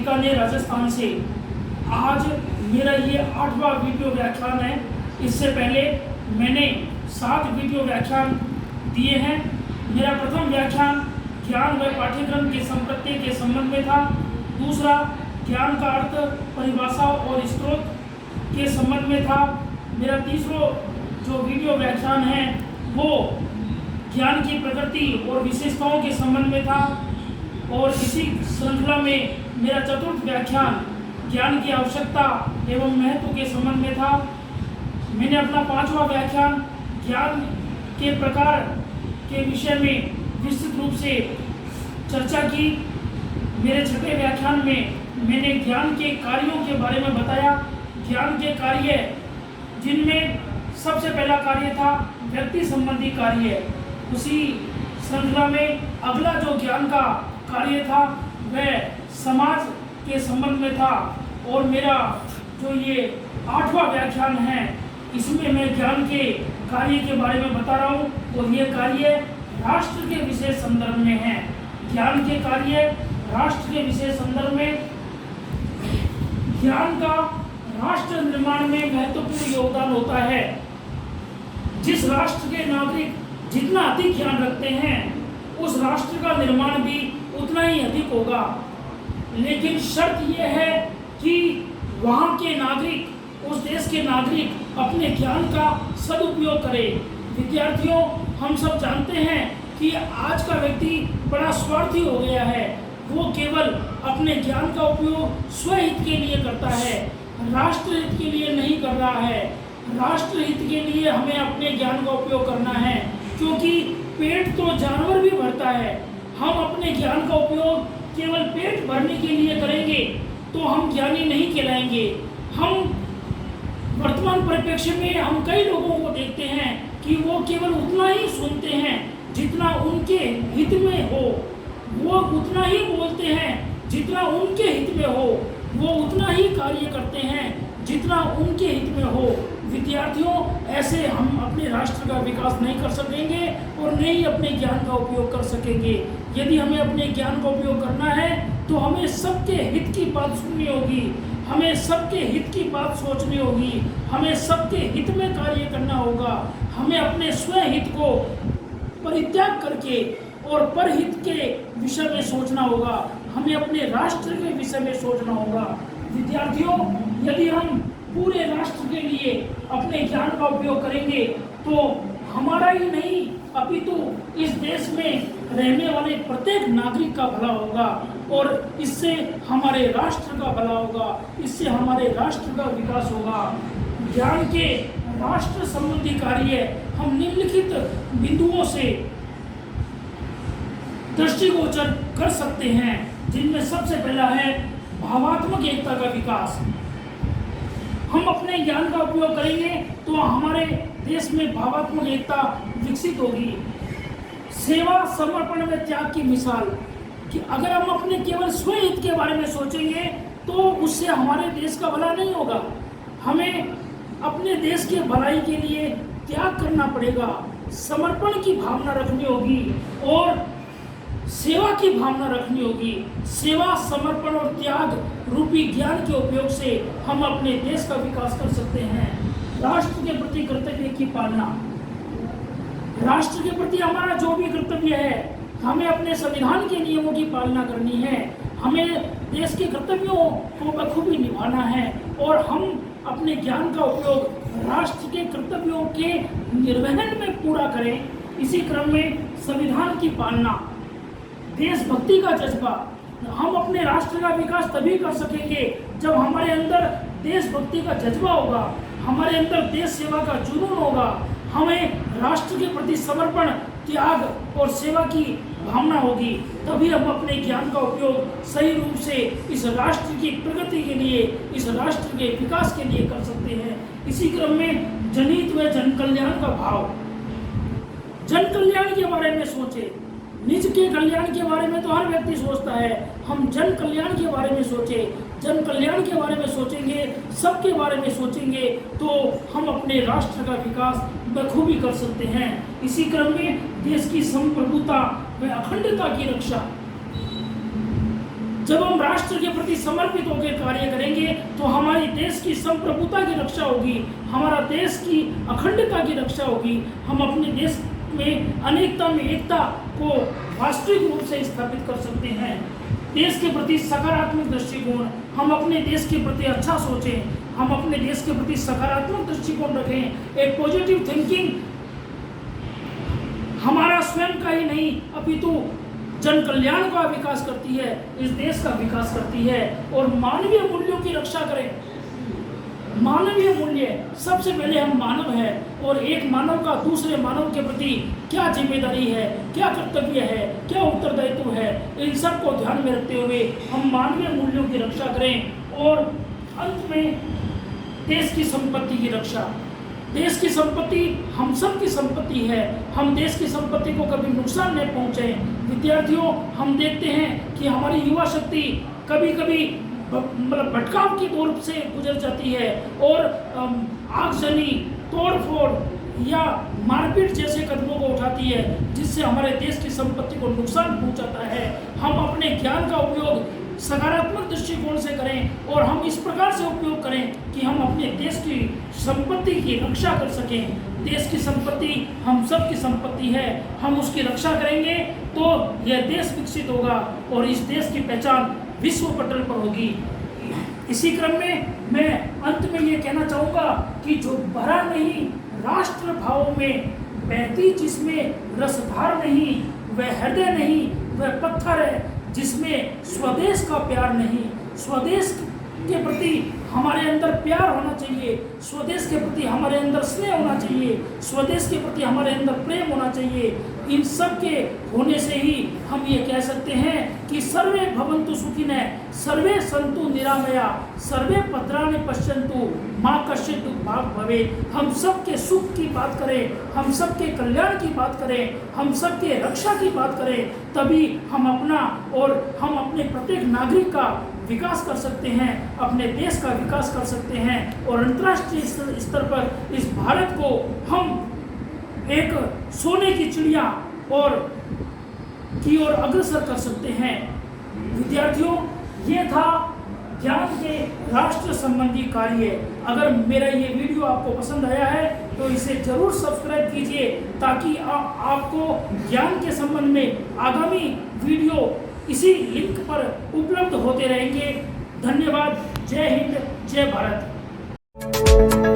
बीकानेर राजस्थान से। आज मेरा ये 8वां वीडियो व्याख्यान है। इससे पहले मैंने 7 वीडियो व्याख्यान दिए हैं। मेरा प्रथम व्याख्यान ज्ञान व पाठ्यक्रम के संप्रत्यय के संबंध में था। दूसरा ज्ञान का अर्थ, परिभाषा और स्रोत के संबंध में था। मेरा तीसरा जो वीडियो व्याख्यान है वो ज्ञान की प्रकृति और विशेषताओं के संबंध में था। और इसी श्रृंखला में मेरा चतुर्थ व्याख्यान ज्ञान की आवश्यकता एवं महत्व के संबंध में था। मैंने अपना 5वां व्याख्यान ज्ञान के प्रकार के विषय में विस्तृत रूप से चर्चा की। मेरे 6वें व्याख्यान में मैंने ज्ञान के कार्यों के बारे में बताया। ज्ञान के कार्य, जिनमें सबसे पहला कार्य था व्यक्ति संबंधी कार्य। उसी श्रृंखला में अगला जो ज्ञान का कार्य था वह समाज के संबंध में था। और मेरा जो ये 8वां व्याख्यान है इसमें मैं ज्ञान के कार्य के बारे में बता रहा हूँ। और ये कार्य राष्ट्र के विशेष संदर्भ में है। ज्ञान के कार्य राष्ट्र के विशेष संदर्भ में। ज्ञान का राष्ट्र निर्माण में महत्वपूर्ण योगदान होता है। जिस राष्ट्र के नागरिक जितना अधिक ज्ञान रखते हैं उस राष्ट्र का निर्माण भी उतना ही अधिक होगा। लेकिन शर्त यह है कि वहाँ के नागरिक, उस देश के नागरिक अपने ज्ञान का सदुपयोग करें। विद्यार्थियों, हम सब जानते हैं कि आज का व्यक्ति बड़ा स्वार्थी हो गया है। वो केवल अपने ज्ञान का उपयोग स्वहित के लिए करता है, राष्ट्रहित के लिए नहीं कर रहा है। राष्ट्रहित के लिए हमें अपने ज्ञान का उपयोग करना है, क्योंकि पेट तो जानवर भी भरता है। हम अपने ज्ञान का उपयोग केवल पेट भरने के लिए करेंगे तो हम ज्ञानी नहीं कहलाएंगे। हम वर्तमान परिप्रेक्ष्य में हम कई लोगों को देखते हैं कि वो केवल उतना ही सुनते हैं जितना उनके हित में हो, वो उतना ही बोलते हैं जितना उनके हित में हो, वो उतना ही कार्य करते हैं जितना उनके हित में हो। विद्यार्थियों, ऐसे हम अपने राष्ट्र का विकास नहीं कर सकेंगे और न ही अपने ज्ञान का उपयोग कर सकेंगे। यदि हमें अपने ज्ञान का उपयोग करना है तो हमें सबके हित की बात सुननी होगी, हमें सबके हित की बात सोचनी होगी, हमें सबके हित में कार्य करना होगा। हमें अपने स्वहित को परित्याग करके और परहित के विषय में सोचना होगा। हमें अपने राष्ट्र के विषय में सोचना होगा। विद्यार्थियों, यदि हम पूरे राष्ट्र के लिए अपने ज्ञान का उपयोग करेंगे तो हमारा ही नहीं अपितु इस देश में रहने वाले प्रत्येक नागरिक का भला होगा और इससे हमारे राष्ट्र का भला होगा, इससे हमारे राष्ट्र का विकास होगा। ज्ञान के राष्ट्र संबंधी कार्य हम निम्नलिखित बिंदुओं से दृष्टिगोचर कर सकते हैं, जिनमें सबसे पहला है भावात्मक एकता का विकास। हम अपने ज्ञान का उपयोग करेंगे तो हमारे देश में भावात्मक एकता विकसित होगी। सेवा, समर्पण व त्याग की मिसाल कि अगर हम अपने केवल स्वहित के बारे में सोचेंगे तो उससे हमारे देश का भला नहीं होगा। हमें अपने देश के भलाई के लिए त्याग करना पड़ेगा, समर्पण की भावना रखनी होगी और सेवा की भावना रखनी होगी। सेवा, समर्पण और त्याग रूपी ज्ञान के उपयोग से हम अपने देश का विकास कर सकते हैं। राष्ट्र के प्रति कर्तव्य की पालना। राष्ट्र के प्रति हमारा जो भी कर्तव्य है, हमें अपने संविधान के नियमों की पालना करनी है। हमें देश के कर्तव्यों को बखूबी निभाना है और हम अपने ज्ञान का उपयोग राष्ट्र के कर्तव्यों के निर्वहन में पूरा करें। इसी क्रम में संविधान की पालना, देशभक्ति का जज्बा। हम अपने राष्ट्र का विकास तभी कर सकेंगे जब हमारे अंदर देशभक्ति का जज्बा होगा, हमारे अंदर देश सेवा का जुनून होगा, हमें राष्ट्र के प्रति समर्पण, त्याग और सेवा की भावना होगी। तभी हम अपने ज्ञान का उपयोग सही रूप से इस राष्ट्र की प्रगति के लिए, इस राष्ट्र के विकास के लिए कर सकते हैं। इसी क्रम में जनहित व जन कल्याण का भाव। जन कल्याण के बारे में सोचे। निज के कल्याण के बारे में तो हर व्यक्ति सोचता है, हम जन कल्याण के बारे में सोचे। जन कल्याण के बारे में सोचेंगे, सबके बारे में सोचेंगे तो हम अपने राष्ट्र का विकास बखूबी कर सकते हैं। इसी क्रम में देश की संप्रभुता व अखंडता की रक्षा। जब हम राष्ट्र के प्रति समर्पित होकर कार्य करेंगे तो हमारी देश की संप्रभुता की रक्षा होगी, हमारा देश की अखंडता की रक्षा होगी। हम अपने देश में अनेकता में एकता को वास्तविक रूप से स्थापित कर सकते हैं। देश के प्रति सकारात्मक दृष्टिकोण, हम अपने देश के प्रति अच्छा सोचें, हम अपने देश के प्रति सकारात्मक दृष्टिकोण रखें। एक पॉजिटिव थिंकिंग हमारा स्वयं का ही नहीं अपितु जन कल्याण का विकास करती है, इस देश का विकास करती है। और मानवीय मूल्यों की रक्षा करें। मानवीय मूल्य, सबसे पहले हम मानव हैं और एक मानव का दूसरे मानव के प्रति क्या जिम्मेदारी है, क्या कर्तव्य है, क्या उत्तरदायित्व है, इन सब को ध्यान में रखते हुए हम मानवीय मूल्यों की रक्षा करें। और अंत में देश की संपत्ति की रक्षा। देश की संपत्ति हम सब की संपत्ति है, हम देश की संपत्ति को कभी नुकसान नहीं पहुंचे। विद्यार्थियों, हम देखते हैं कि हमारी युवा शक्ति कभी कभी मतलब भटकाव की दौर से गुजर जाती है और आगजनी, तोड़फोड़ या मारपीट जैसे कदमों को उठाती है, जिससे हमारे देश की संपत्ति को नुकसान पहुंचाता है। हम अपने ज्ञान का उपयोग सकारात्मक दृष्टिकोण से करें और हम इस प्रकार से उपयोग करें कि हम अपने देश की संपत्ति की रक्षा कर सकें। देश की संपत्ति हम सब की संपत्ति है, हम उसकी रक्षा करेंगे तो यह देश विकसित होगा और इस देश की पहचान विश्व पटल पर होगी। इसी क्रम में मैं अंत में ये कहना चाहूँगा कि जो भरा नहीं राष्ट्र भाव में बहती जिसमें रसधार नहीं, वह हृदय नहीं वह पत्थर है जिसमें स्वदेश का प्यार नहीं। स्वदेश के प्रति हमारे अंदर प्यार होना चाहिए, स्वदेश के प्रति हमारे अंदर स्नेह होना चाहिए, स्वदेश के प्रति हमारे अंदर प्रेम होना चाहिए। इन सब के होने से ही हम ये कह सकते हैं कि सर्वे भवन्तु सुखिनः, सर्वे सन्तु निरामया, सर्वे भद्राणि पश्यन्तु मा कश्चित् दुःखभाग् भवेत्। हम सब के सुख की बात करें, हम सब के कल्याण की बात करें, हम सब के रक्षा की बात करें, तभी हम अपना और हम अपने प्रत्येक नागरिक का विकास कर सकते हैं, अपने देश का विकास कर सकते हैं और अंतर्राष्ट्रीय स्तर पर इस भारत को हम एक सोने की चिड़िया और की ओर अग्रसर कर सकते हैं। विद्यार्थियों, ये था ज्ञान के राष्ट्र संबंधी कार्य। अगर मेरा ये वीडियो आपको पसंद आया है तो इसे जरूर सब्सक्राइब कीजिए ताकि आपको ज्ञान के संबंध में आगामी वीडियो इसी लिंक पर उपलब्ध होते रहेंगे। धन्यवाद। जय हिंद, जय भारत।